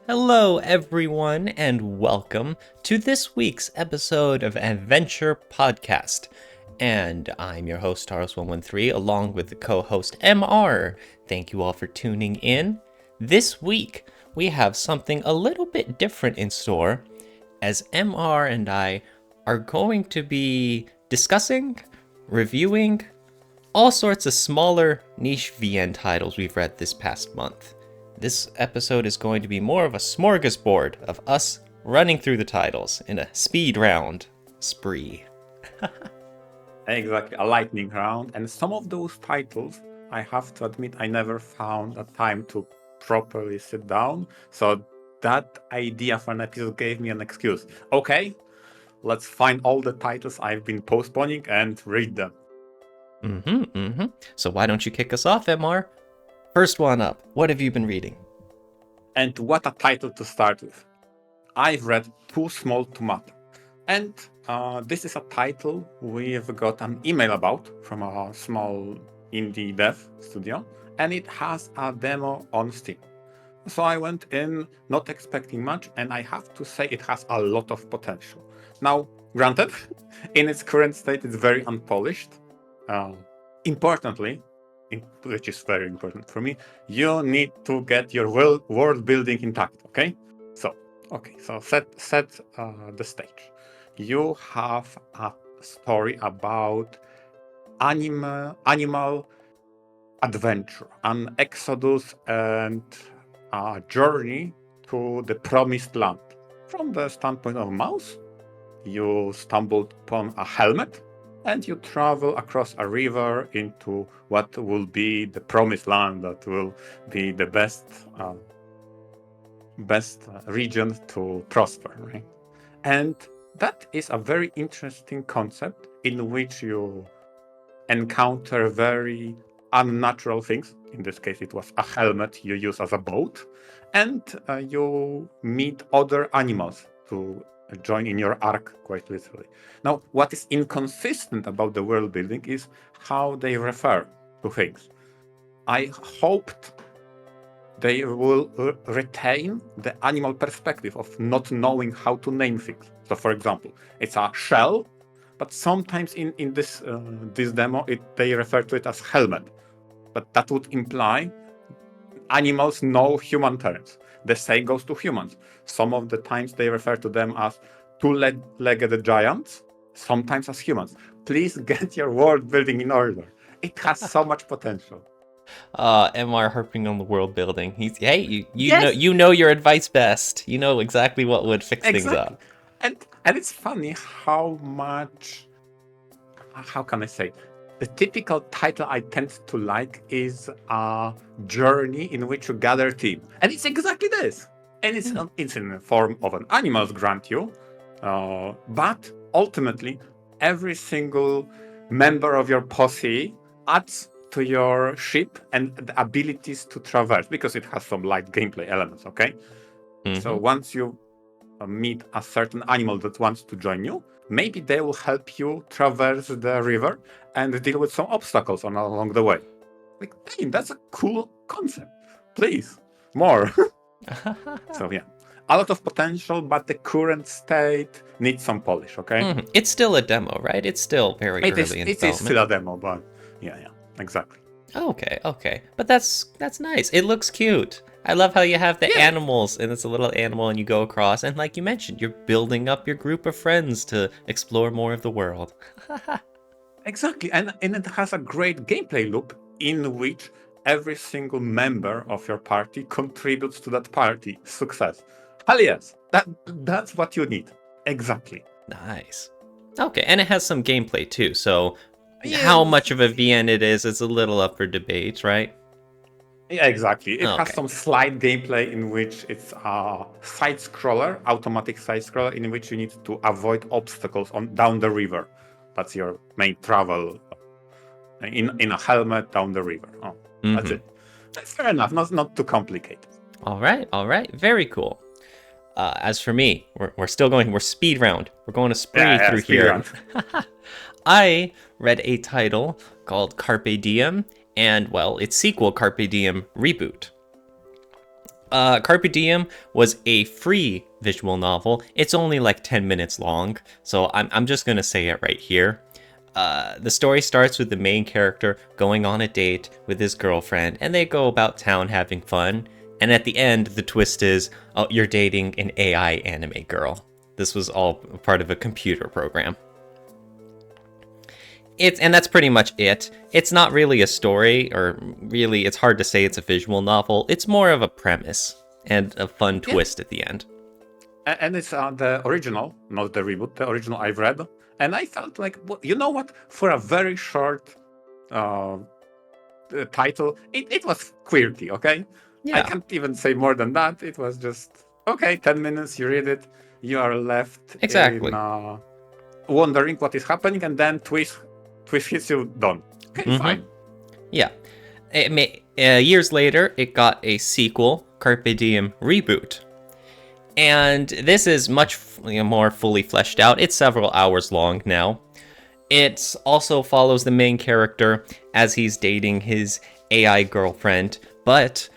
Hello, everyone, and welcome to this week's episode of VNture Podcast. And I'm your host, Taros113, along with the co-host, MR. Thank you all for tuning in. This week, we have something a little bit different in store, as MR and I are going to be discussing, reviewing, all sorts of smaller niche VN titles we've read this past month. This episode is going to be more of a smorgasbord of us running through the titles in a speed round spree. Exactly, a lightning round. And some of those titles, I have to admit, I never found a time to properly sit down. So that idea for an episode gave me an excuse. Okay, let's find all the titles I've been postponing and read them. So why don't you kick us off, MR? First one up, what have you been reading? And what a title to start with. I've read Too Small to Matter. And this is a title we've got an email about from a small indie dev studio, and it has a demo on Steam. So I went in not expecting much, and I have to say it has a lot of potential. Now, granted, in its current state, it's very unpolished. Importantly, which is very important for me, you need to get your world building intact. Okay, so set the stage. You have a story about animal adventure, an exodus, and a journey to the promised land. From the standpoint of a mouse, you stumbled upon a helmet and you travel across a river into what will be the promised land that will be the best region to prosper, right? And that is a very interesting concept in which you encounter very unnatural things. In this case, it was a helmet you use as a boat, and you meet other animals to join in your arc, quite literally. Now, what is inconsistent about the world building is how they refer to things. I hoped they will retain the animal perspective of not knowing how to name things. So, for example, it's a shell, but sometimes in this demo, they refer to it as helmet. But that would imply animals know human terms. The same goes to humans. Some of the times they refer to them as two-legged giants, sometimes as humans. Please get your world building in order. It has so much potential. MR harping on the world building. You know your advice best. You know exactly what would fix things up. And it's funny how much, how can I say, the typical title I tend to like is a journey in which you gather a team. And it's exactly this. And it's in the form of an animals grant you, but ultimately every single member of your posse adds to your ship and the abilities to traverse, because it has some light gameplay elements, okay? So once you meet a certain animal that wants to join you, maybe they will help you traverse the river and deal with some obstacles along the way. Like, damn, that's a cool concept. Please, more. So yeah, a lot of potential, but the current state needs some polish, okay? It's still a demo, right? It's still very early in development. It is still a demo, but yeah, exactly. Okay. But that's nice. It looks cute. I love how you have the animals, and it's a little animal, and you go across, and like you mentioned, you're building up your group of friends to explore more of the world. Exactly, and it has a great gameplay loop in which every single member of your party contributes to that party success. Hell yes, that's what you need. Exactly. Nice. Okay, and it has some gameplay too, so how much of a VN it is a little up for debate, right? Yeah, exactly. It has some slight gameplay in which it's a side scroller, automatic side scroller, in which you need to avoid obstacles down the river. That's your main travel in a helmet down the river. That's it. That's fair enough. Not too complicated. All right. Very cool. As for me, we're still going. We're speed round. We're going to spree through here. I read a title called Carpe Diem, and well, its sequel, Carpe Diem Reboot. Carpe Diem was a free visual novel. It's only like 10 minutes long, so I'm just gonna say it right here. The story starts with the main character going on a date with his girlfriend, and they go about town having fun. And at the end, the twist is, oh, you're dating an AI anime girl. This was all part of a computer program. And that's pretty much it. It's not really a story, or really, it's hard to say it's a visual novel. It's more of a premise and a fun twist at the end. And it's the original, not the reboot, the original I've read. And I felt like, you know what? For a very short title, it was quirky, okay? Yeah. I can't even say more than that. It was just, okay, 10 minutes, you read it, you are left Exactly. in wondering what is happening, and then twist hits you, done. Okay, fine. Yeah. Years later, it got a sequel, Carpe Diem Reboot. And this is much more fully fleshed out. It's several hours long now. It also follows the main character as he's dating his AI girlfriend, but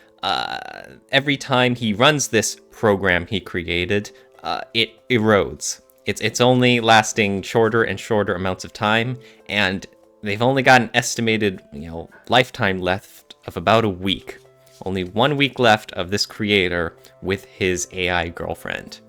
every time he runs this program he created, it erodes. It's only lasting shorter and shorter amounts of time, and they've only got an estimated, lifetime left of about a week. Only 1 week left of this creator with his AI girlfriend.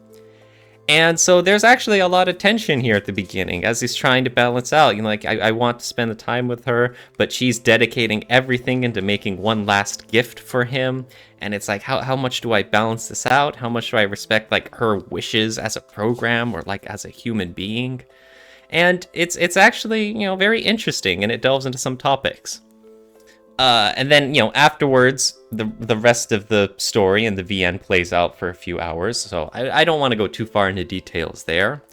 And so there's actually a lot of tension here at the beginning as he's trying to balance out. I want to spend the time with her, but she's dedicating everything into making one last gift for him. And it's like, how much do I balance this out? How much do I respect her wishes as a program or as a human being? And it's actually, very interesting, and it delves into some topics. And then, afterwards, the rest of the story and the VN plays out for a few hours, so I don't want to go too far into details there.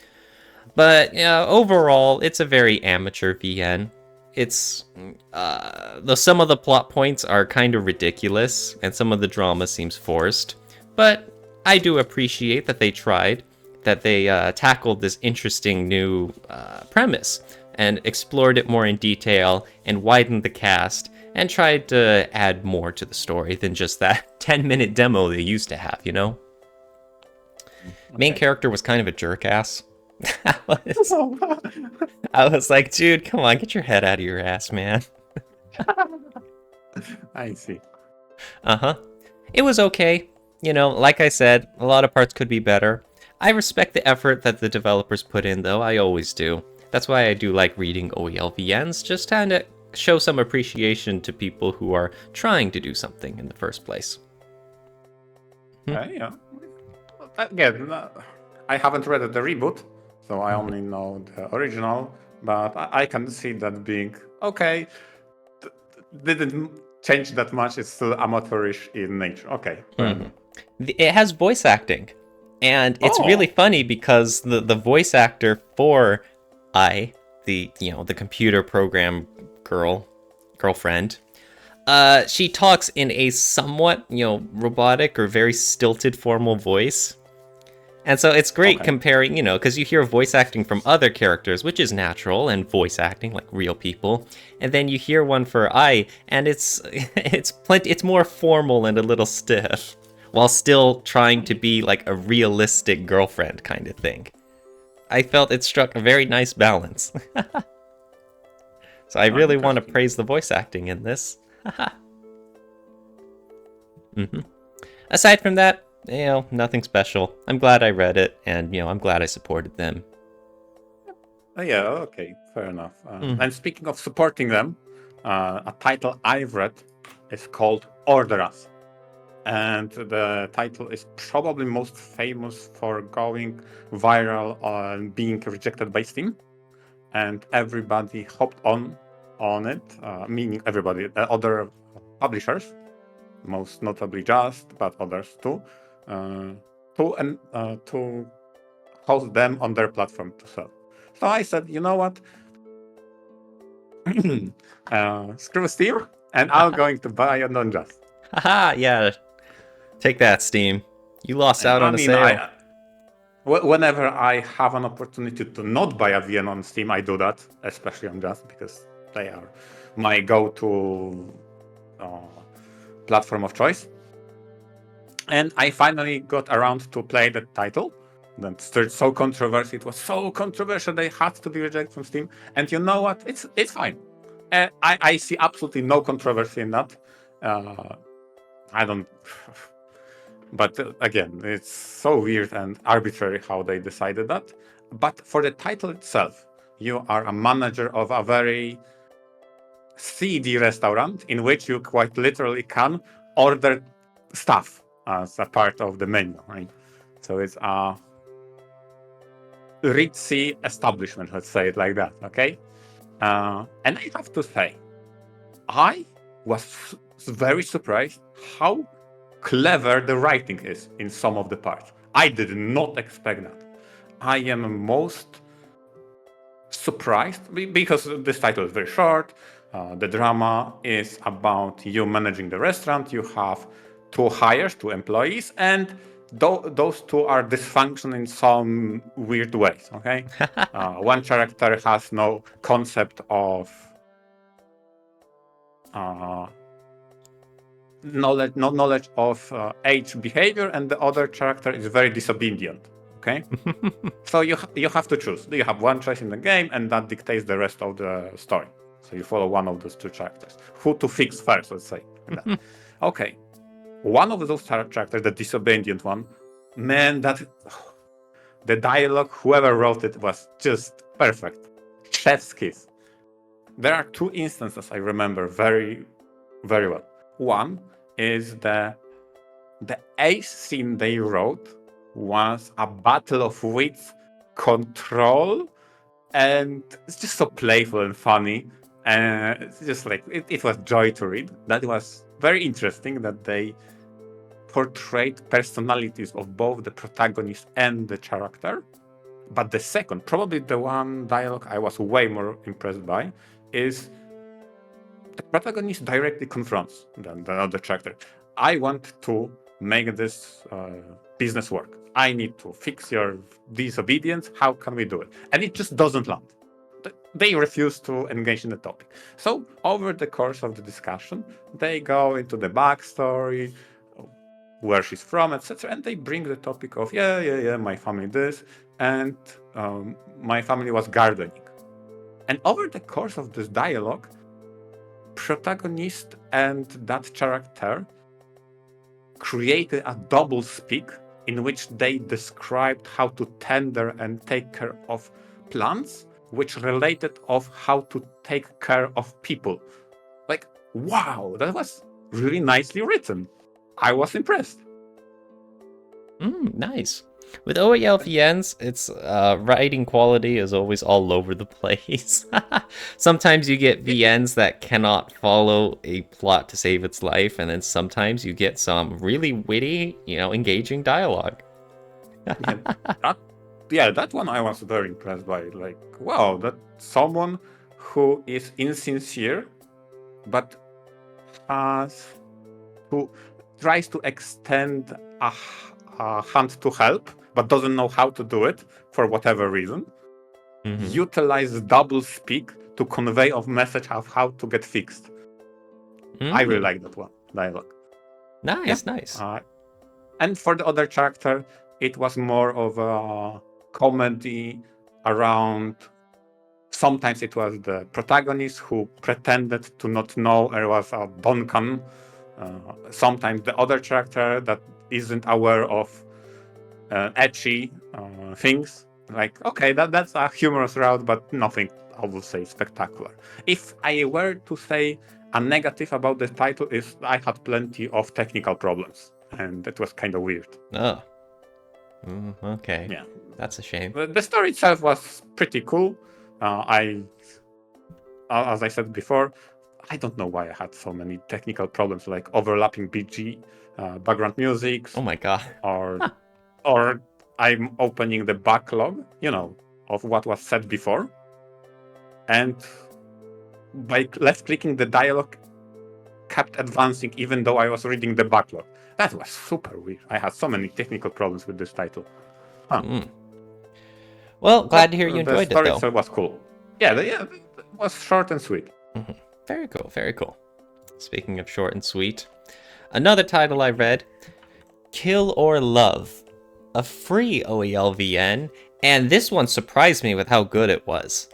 But, overall, it's a very amateur VN. It's, though some of the plot points are kind of ridiculous, and some of the drama seems forced, but I do appreciate that they tried, that they tackled this interesting new premise, and explored it more in detail, and widened the cast, and tried to add more to the story than just that 10-minute demo they used to have, Okay. Main character was kind of a jerk-ass. I was like, dude, come on, get your head out of your ass, man. I see. Uh-huh. It was okay. Like I said, a lot of parts could be better. I respect the effort that the developers put in, though. I always do. That's why I do like reading OELVNs, just kind of show some appreciation to people who are trying to do something in the first place. Yeah. Again, I haven't read the reboot, so I only know the original, but I can see that being okay. Didn't change that much. It's still amateurish in nature. Okay. It has voice acting, and it's really funny because the voice actor for the computer program girlfriend, she talks in a somewhat robotic or very stilted formal voice, and so it's great comparing, because you hear voice acting from other characters, which is natural, and voice acting like real people, and then you hear one for and it's more formal and a little stiff, while still trying to be like a realistic girlfriend kind of thing. I felt it struck a very nice balance. So I really want to praise the voice acting in this. Aside from that, nothing special. I'm glad I read it, and I'm glad I supported them. Yeah, okay, fair enough. And speaking of supporting them, a title I've read is called Order Us. And the title is probably most famous for going viral and being rejected by Steam. And everybody hopped on it, meaning everybody, other publishers, most notably Just, but others too, to host them on their platform to sell. So I said, you know what? Screw Steam, and I'm going to buy it on Just. Haha, yeah. Take that, Steam. You lost out on a sale. Whenever I have an opportunity to not buy a VN on Steam, I do that, especially on Just, because they are my go-to platform of choice. And I finally got around to play the title. That's so controversial. It was so controversial they had to be rejected from Steam. And you know what? It's fine. I see absolutely no controversy in that. I don't. But again, it's so weird and arbitrary how they decided that. But for the title itself, you are a manager of a very seedy restaurant in which you quite literally can order stuff as a part of the menu, right? So it's a ritzy establishment, let's say it like that, okay? And I have to say, I was very surprised how clever the writing is in some of the parts. I did not expect that. I am most surprised because this title is very short. The drama is about you managing the restaurant. You have two hires, two employees, and those two are dysfunctional in some weird ways. Okay, one character has no concept of uh, knowledge, not knowledge of age behavior, and the other character is very disobedient. Okay, so you have to choose. You have one choice in the game, and that dictates the rest of the story. So you follow one of those two characters. Who to fix first? Let's say. Okay, one of those characters, the disobedient one, man, that the dialogue, whoever wrote it, was just perfect. Chef's kiss. There are two instances I remember very, very well. One is the ace scene they wrote was a battle of wits, control, and it's just so playful and funny. And it's just like it was joy to read. That was very interesting that they portrayed personalities of both the protagonist and the character. But the second, probably the one dialogue I was way more impressed by, is the protagonist directly confronts the other character. I want to make this business work. I need to fix your disobedience. How can we do it? And it just doesn't land. They refuse to engage in the topic. So over the course of the discussion, they go into the backstory, where she's from, etc. And they bring the topic of, my family this, and my family was gardening. And over the course of this dialogue, protagonist and that character created a double speak in which they described how to tender and take care of plants, which related of how to take care of people. Like, wow, that was really nicely written. I was impressed. Nice. With OELVNs, its writing quality is always all over the place. Sometimes you get VNs that cannot follow a plot to save its life, and then sometimes you get some really witty, engaging dialogue. That one I was very impressed by. Like, wow, that someone who is insincere, but who tries to extend a hand to help, but doesn't know how to do it for whatever reason. Utilize double speak to convey a message of how to get fixed. I really like that one dialogue. Nice. And for the other character, it was more of a comedy around. Sometimes it was the protagonist who pretended to not know there was a Duncan. Sometimes the other character that isn't aware of etchy things. Like, okay, that's a humorous route, but nothing, I would say, spectacular. If I were to say a negative about the title, is I had plenty of technical problems, and that was kind of weird. Oh. Okay. Yeah. That's a shame. The story itself was pretty cool. As I said before, I don't know why I had so many technical problems, like overlapping background music. Oh my god. or I'm opening the backlog, of what was said before, and by left clicking, the dialogue kept advancing even though I was reading the backlog. That was super weird. I had so many technical problems with this title. Well, glad to hear you enjoyed it, though. The story itself was cool. Yeah, it was short and sweet. Very cool, very cool. Speaking of short and sweet, another title I read Kill or Love, a free OEL VN, and this one surprised me with how good it was.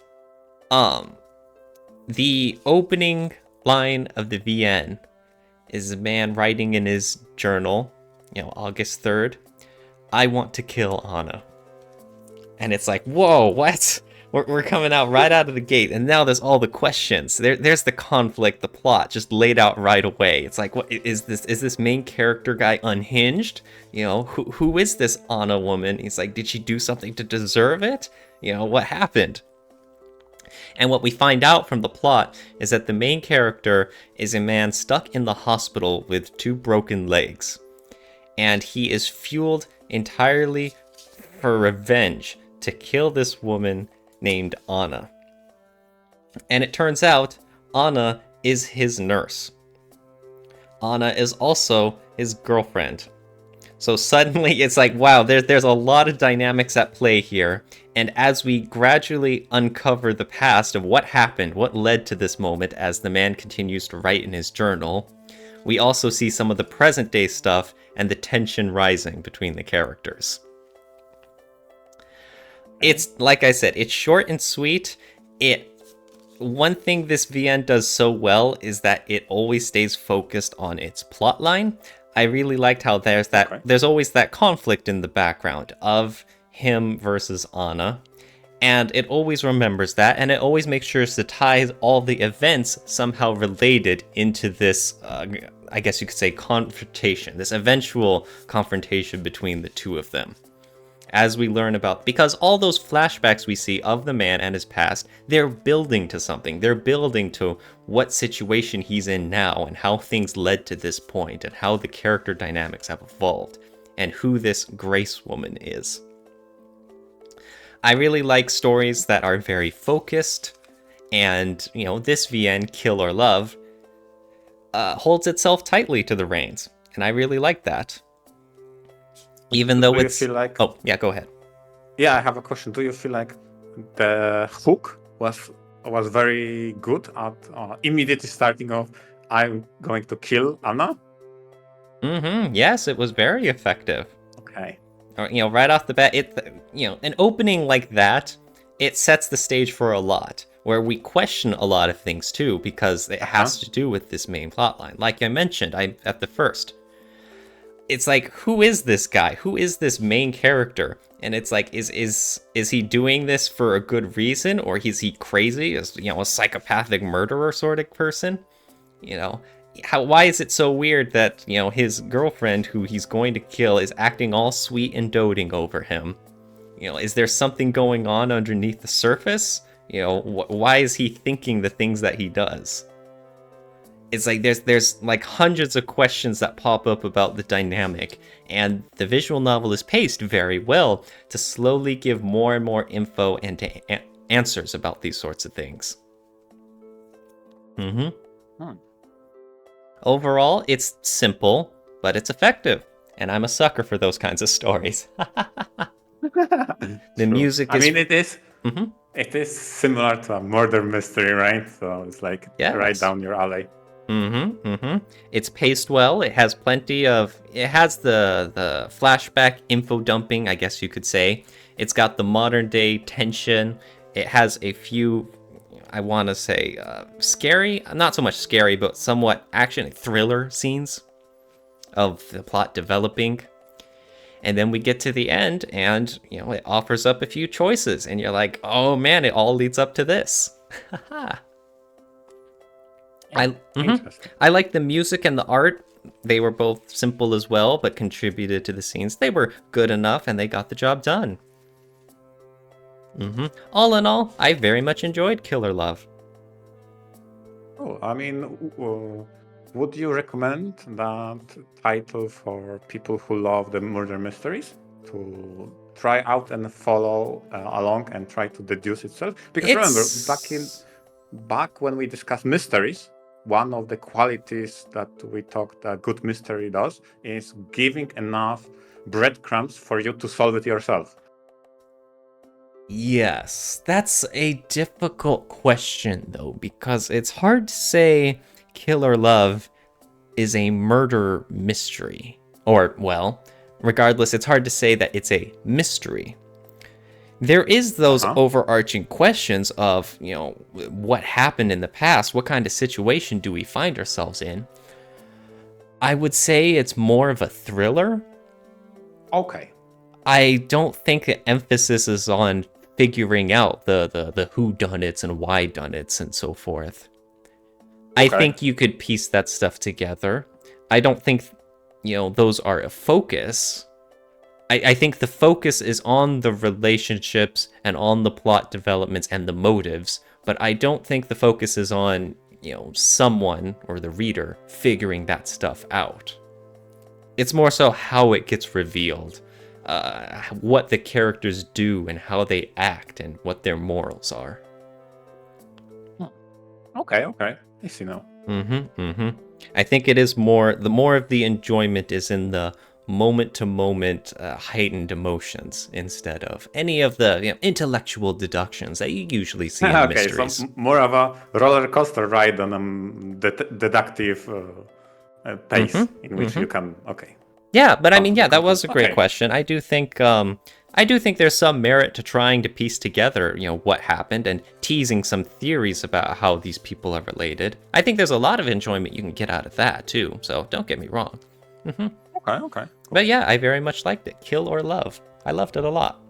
The opening line of the VN is a man writing in his journal, August 3rd, I want to kill Anna. And it's like, whoa, what? We're coming out right out of the gate, and now there's all the questions. There's the conflict, the plot, just laid out right away. It's like, what is this? Is this main character guy unhinged? Who is this Anna woman? He's like, did she do something to deserve it? What happened? And what we find out from the plot is that the main character is a man stuck in the hospital with 2 broken legs, and he is fueled entirely for revenge to kill this woman named Anna. And it turns out Anna is his nurse. Anna is also his girlfriend. So suddenly it's like, wow, there's a lot of dynamics at play here. And as we gradually uncover the past of what happened, what led to this moment as the man continues to write in his journal, we also see some of the present day stuff and the tension rising between the characters. It's, like I said, it's short and sweet. One thing this VN does so well is that it always stays focused on its plotline. I really liked how there's always that conflict in the background of him versus Anna, and it always remembers that, and it always makes sure to tie all the events somehow related into this, I guess you could say, confrontation, this eventual confrontation between the two of them. As we learn about, because all those flashbacks we see of the man and his past, they're building to something. They're building to what situation he's in now and how things led to this point and how the character dynamics have evolved and who this Grace woman is. I really like stories that are very focused, and, this VN, Kill or Love, holds itself tightly to the reins, and I really like that. Even though it's... feel like... Oh, yeah, go ahead. Yeah, I have a question. Do you feel like the hook was very good at immediately starting off, I'm going to kill Anna? Yes, it was very effective. Okay. Right off the bat, an opening like that, it sets the stage for a lot, where we question a lot of things too, because it has to do with this main plotline. Like I mentioned, at the first. It's like, who is this guy? Who is this main character? And it's like, is he doing this for a good reason, or is he crazy? Is a psychopathic murderer sort of person? Why is it so weird that his girlfriend, who he's going to kill, is acting all sweet and doting over him? Is there something going on underneath the surface? Why is he thinking the things that he does? It's like there's like hundreds of questions that pop up about the dynamic, and the visual novel is paced very well to slowly give more and more info and answers about these sorts of things. Overall, it's simple, but it's effective, and I'm a sucker for those kinds of stories. The music is... it is... It is similar to a murder mystery, right? So it's like right down your alley. It's paced well. It has plenty of... It has the flashback info dumping, I guess you could say. It's got the modern day tension. It has a few, I want to say, scary, not so much scary, but somewhat action thriller scenes of the plot developing. And then we get to the end, and, it offers up a few choices. And you're like, oh man, it all leads up to this. I like the music and the art. They were both simple as well, but contributed to the scenes. They were good enough, and they got the job done. All in all, I very much enjoyed Kill or Love. Oh, would you recommend that title for people who love the murder mysteries to try out and follow along and try to deduce itself? Because remember, back when we discussed mysteries, one of the qualities that we talked a good mystery does is giving enough breadcrumbs for you to solve it yourself. Yes, that's a difficult question, though, because it's hard to say Kill or Love is a murder mystery. Or, well, regardless, it's hard to say that it's a mystery. There is those overarching questions of, what happened in the past? What kind of situation do we find ourselves in? I would say it's more of a thriller. Okay. I don't think the emphasis is on figuring out the whodunits and whydunits and so forth. Okay. I think you could piece that stuff together. I don't think, those are a focus. I think the focus is on the relationships and on the plot developments and the motives, but I don't think the focus is on, someone or the reader figuring that stuff out. It's more so how it gets revealed, what the characters do and how they act and what their morals are. Okay. I see now. I think it is the more of the enjoyment is in the moment-to-moment heightened emotions instead of any of the intellectual deductions that you usually see in mysteries. So more of a roller coaster ride than a deductive pace in which you can. Okay. Yeah, but I mean, that was a great question. I do think there's some merit to trying to piece together, what happened and teasing some theories about how these people are related. I think there's a lot of enjoyment you can get out of that too. So don't get me wrong. Okay. Cool. But yeah, I very much liked it. Kill or Love. I loved it a lot.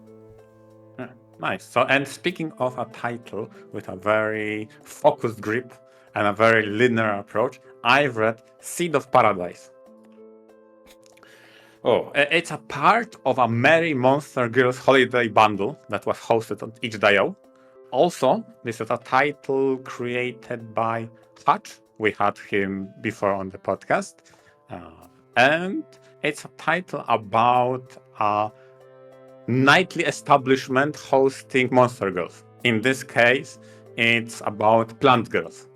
Yeah, nice. So, and speaking of a title with a very focused grip and a very linear approach, I've read Seed of Paradise. Oh, it's a part of a Merry Monster Girls holiday bundle that was hosted on itch.io. Also, this is a title created by Hutch. We had him before on the podcast. And it's a title about a nightly establishment hosting monster girls. In this case, it's about plant girls.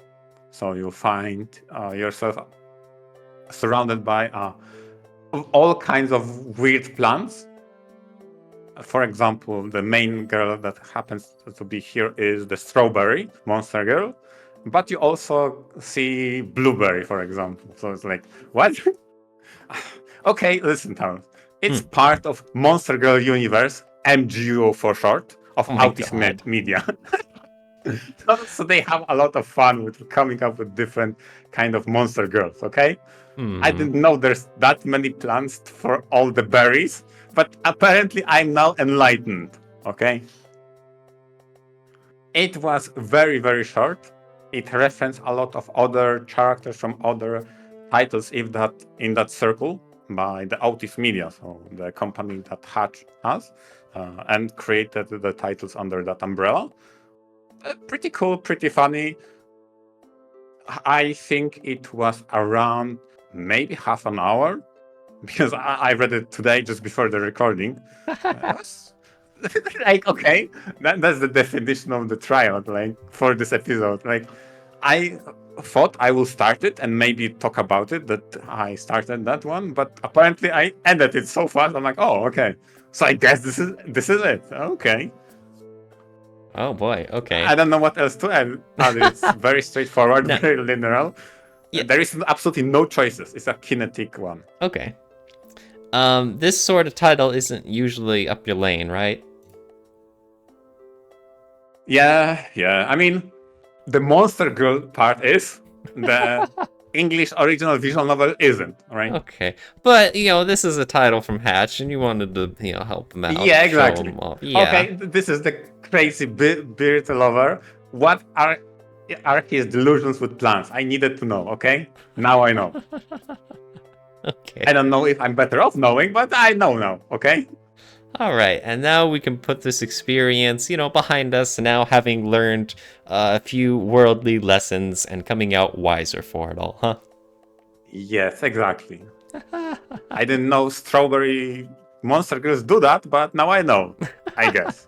So you find yourself surrounded by all kinds of weird plants. For example, the main girl that happens to be here is the strawberry monster girl. But you also see blueberry, for example. So it's like, what? Okay, listen, Tom. It's part of Monster Girl Universe, MGU for short, of Autism Media. So they have a lot of fun with coming up with different kind of monster girls, okay? I didn't know there's that many plants for all the berries, but apparently I'm now enlightened, okay? It was very, very short. It referenced a lot of other characters from other titles in that circle by the Autism Media, so the company that Hutch has, and created the titles under that umbrella. Pretty cool, pretty funny. I think it was around maybe half an hour, because I read it today just before the recording. Like, okay, that's the definition of the tryout, like, for this episode. Like, I thought I will start it and maybe talk about it, that I started that one, but apparently I ended it so fast. I'm like, oh, okay. So I guess this is it. Okay. Oh boy, okay. I don't know what else to add. It's very straightforward, very linear. Yeah. There is absolutely no choices. It's a kinetic one. Okay. This sort of title isn't usually up your lane, right? Yeah. I mean, the Monster Girl part is. The English original visual novel isn't, right? Okay. But, this is a title from Hatch, and you wanted to, help them out. Yeah, exactly. Show them off. Yeah. Okay, this is the crazy beard lover. What are his delusions with plants? I needed to know, okay? Now I know. Okay. I don't know if I'm better off knowing, but I know now, okay? All right, and now we can put this experience, behind us, now having learned a few worldly lessons and coming out wiser for it all, huh? Yes, exactly. I didn't know strawberry monster girls do that, but now I know, I guess.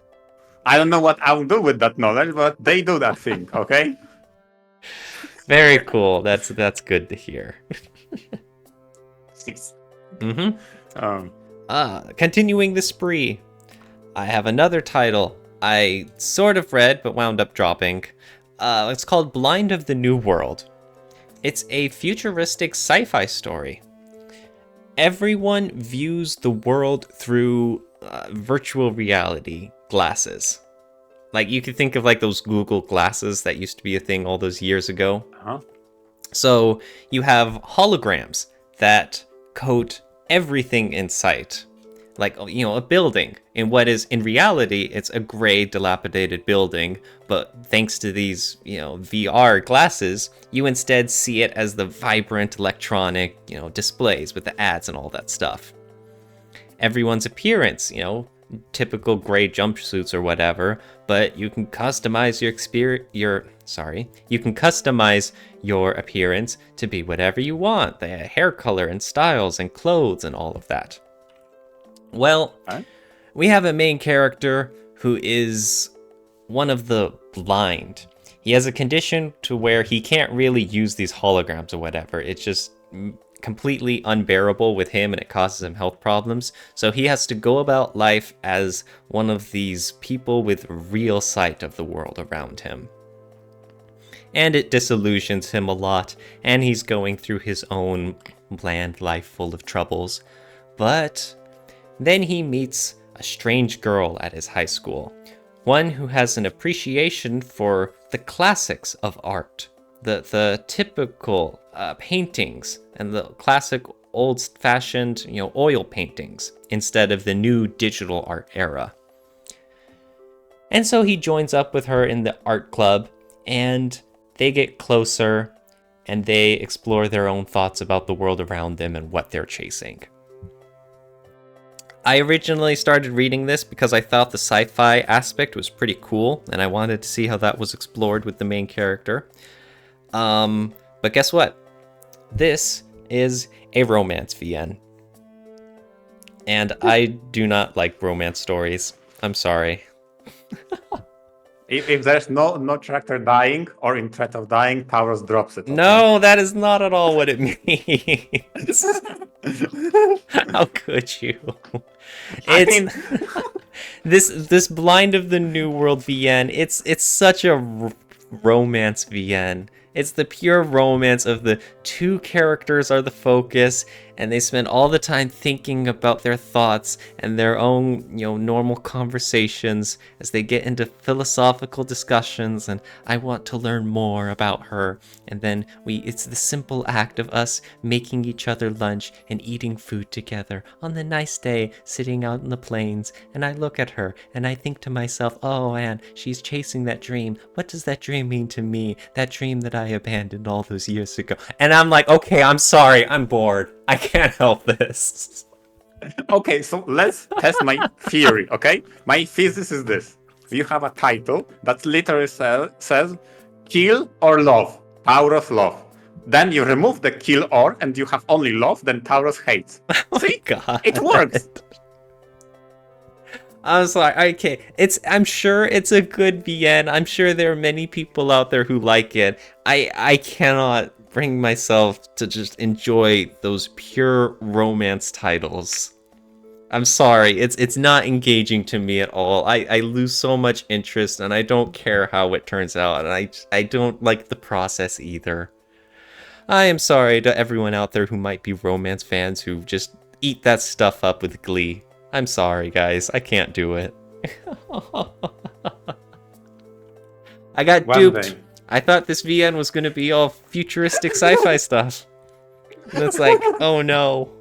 I don't know what I'll do with that knowledge, but they do that thing, okay? Very cool. That's good to hear. Continuing the spree, I have another title I sort of read but wound up dropping. It's called Blind of the New World. It's a futuristic sci-fi story. everyone views the world through virtual reality glasses. Like, you could think of like those Google glasses that used to be a thing all those years ago. Uh-huh. So you have holograms that coat everything in sight. Like, a building. In what is, in reality, it's a gray, dilapidated building. But thanks to these, VR glasses, you instead see it as the vibrant electronic, displays with the ads and all that stuff. Everyone's appearance, typical gray jumpsuits or whatever, but you can customize you can customize your appearance to be whatever you want, the hair color and styles and clothes and all of that. Well, we have a main character who is one of the blind. He has a condition to where he can't really use these holograms or whatever. It's just completely unbearable with him, and it causes him health problems. So he has to go about life as one of these people with real sight of the world around him. And it disillusions him a lot, and he's going through his own bland life full of troubles. But then he meets a strange girl at his high school, one who has an appreciation for the classics of art, the typical paintings and the classic old-fashioned, oil paintings instead of the new digital art era. And so he joins up with her in the art club, and they get closer, and they explore their own thoughts about the world around them and what they're chasing. I originally started reading this because I thought the sci-fi aspect was pretty cool, and I wanted to see how that was explored with the main character. But guess what? This is a romance VN. And I do not like romance stories. I'm sorry. If there's no character dying or in threat of dying, Tauros drops it. Okay? No, that is not at all what it means. How could you? This Blind of the New World VN. It's such a romance VN. It's the pure romance of the two characters are the focus, and they spend all the time thinking about their thoughts and their own, normal conversations as they get into philosophical discussions, and I want to learn more about her. And then it's the simple act of us making each other lunch and eating food together on the nice day, sitting out in the plains, and I look at her and I think to myself, oh, Anne, she's chasing that dream. What does that dream mean to me? That dream that I abandoned all those years ago. And I'm like, okay, I'm sorry, I'm bored. I can't help this. Okay, so let's test my theory, okay? My thesis is this. You have a title that literally says kill or love, Tauros love. Then you remove the kill or and you have only love, then Tauros hates. Oh see? God. It works. I was like, okay, I'm sure it's a good VN. I'm sure there are many people out there who like it. I cannot bring myself to just enjoy those pure romance titles. I'm sorry, it's not engaging to me at all. I lose so much interest, and I don't care how it turns out, and I don't like the process either. I am sorry to everyone out there who might be romance fans who just eat that stuff up with glee. I'm sorry, guys. I can't do it. I got duped. I thought this VN was going to be all futuristic sci-fi stuff. And it's like, oh no.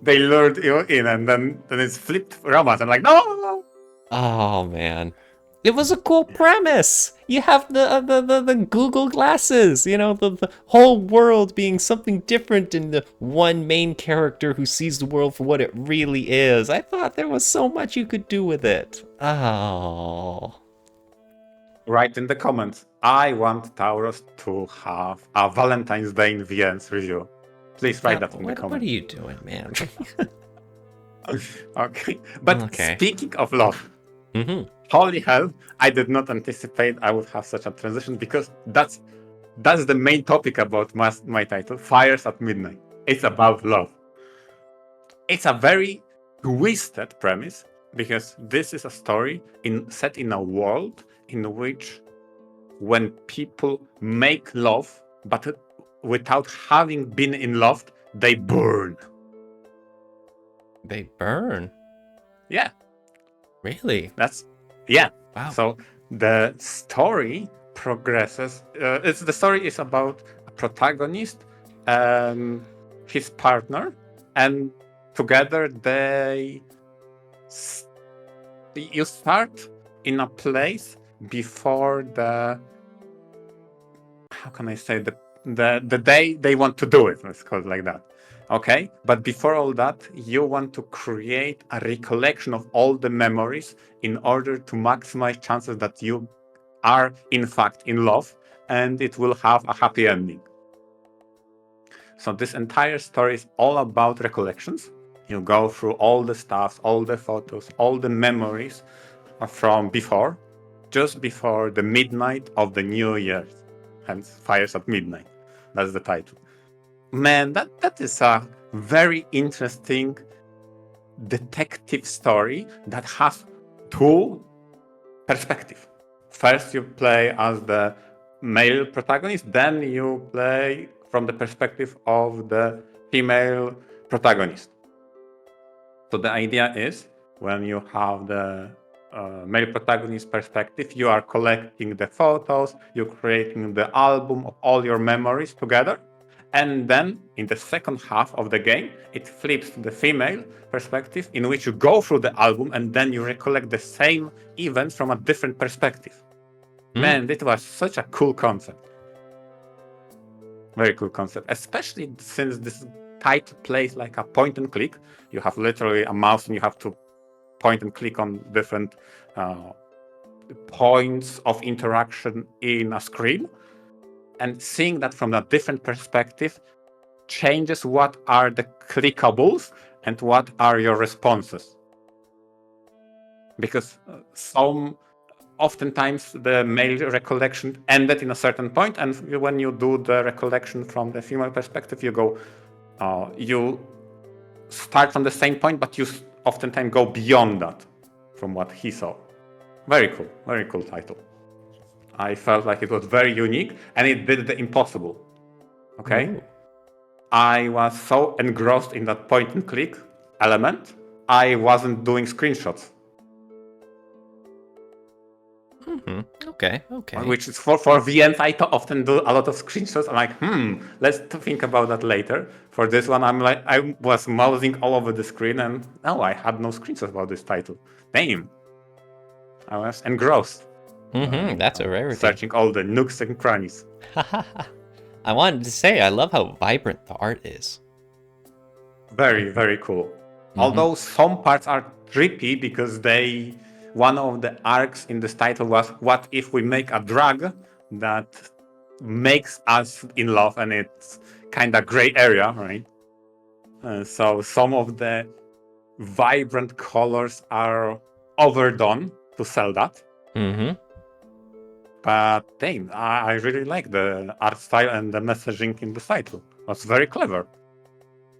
They lured you in, and then it's flipped romance. I'm like, no! Oh, man. It was a cool premise. You have the Google glasses, the whole world being something different in the one main character who sees the world for what it really is. I thought there was so much you could do with it. Oh. Write in the comments, I want Tauros to have a Valentine's Day in VN's review. Please write that in the comments. What are you doing, man? Okay. But speaking of love, holy hell, I did not anticipate I would have such a transition, because that's the main topic about my title, Fires at Midnight. It's about love. It's a very twisted premise, because this is a story set in a world in which when people make love, but without having been in love, they burn. They burn. Yeah, Really? yeah. Wow. So the story progresses. The story is about a protagonist and his partner, and together you start in a place before how can I say, the day they want to do it. Let's call it like that. Okay, but before all that, you want to create a recollection of all the memories in order to maximize chances that you are in fact in love and it will have a happy ending. So this entire story is all about recollections. You go through all the stuff, all the photos, all the memories from before, just before the midnight of the New Year. Hence, Fires at Midnight. That's the title. Man, that is a very interesting detective story that has two perspectives. First, you play as the male protagonist, then you play from the perspective of the female protagonist. So the idea is when you have the male protagonist perspective, you are collecting the photos, you're creating the album of all your memories together. And then in the second half of the game, it flips to the female perspective in which you go through the album and then you recollect the same events from a different perspective. Man, this was such a cool concept. Very cool concept, especially since this title plays like a point and click. You have literally a mouse and you have to point and click on different points of interaction in a screen. And seeing that from a different perspective changes what are the clickables and what are your responses. Because oftentimes the male recollection ended in a certain point, and when you do the recollection from the female perspective, you start from the same point, but you oftentimes go beyond that from what he saw. Very cool title. I felt like it was very unique, and it did the impossible. Okay? Ooh. I was so engrossed in that point and click element, I wasn't doing screenshots. Okay. Which is for VNs, I often do a lot of screenshots. I'm like, let's think about that later. For this one, I was mousing all over the screen and I had no screenshots about this title. Damn. I was engrossed. That's a rarity. Searching all the nooks and crannies. I wanted to say, I love how vibrant the art is. Very, very cool. Although some parts are trippy because one of the arcs in this title was, what if we make a drug that makes us in love, and it's kind of gray area, right? So some of the vibrant colors are overdone to sell that. But damn, I really like the art style and the messaging in the title. That's very clever.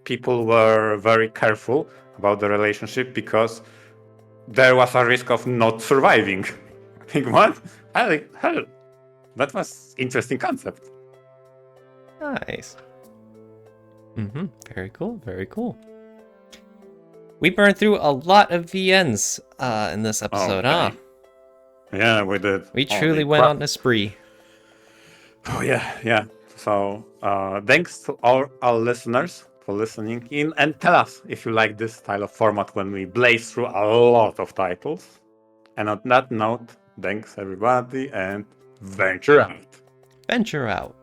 People were very careful about the relationship because there was a risk of not surviving. Think what? Hell, that was interesting concept. Nice. Very cool. We burned through a lot of VNs in this episode, huh? Yeah, we did. We truly went on a spree. Oh yeah. So thanks to all our listeners for listening in, and tell us if you like this style of format when we blaze through a lot of titles. And on that note, thanks everybody, and venture out. Venture out.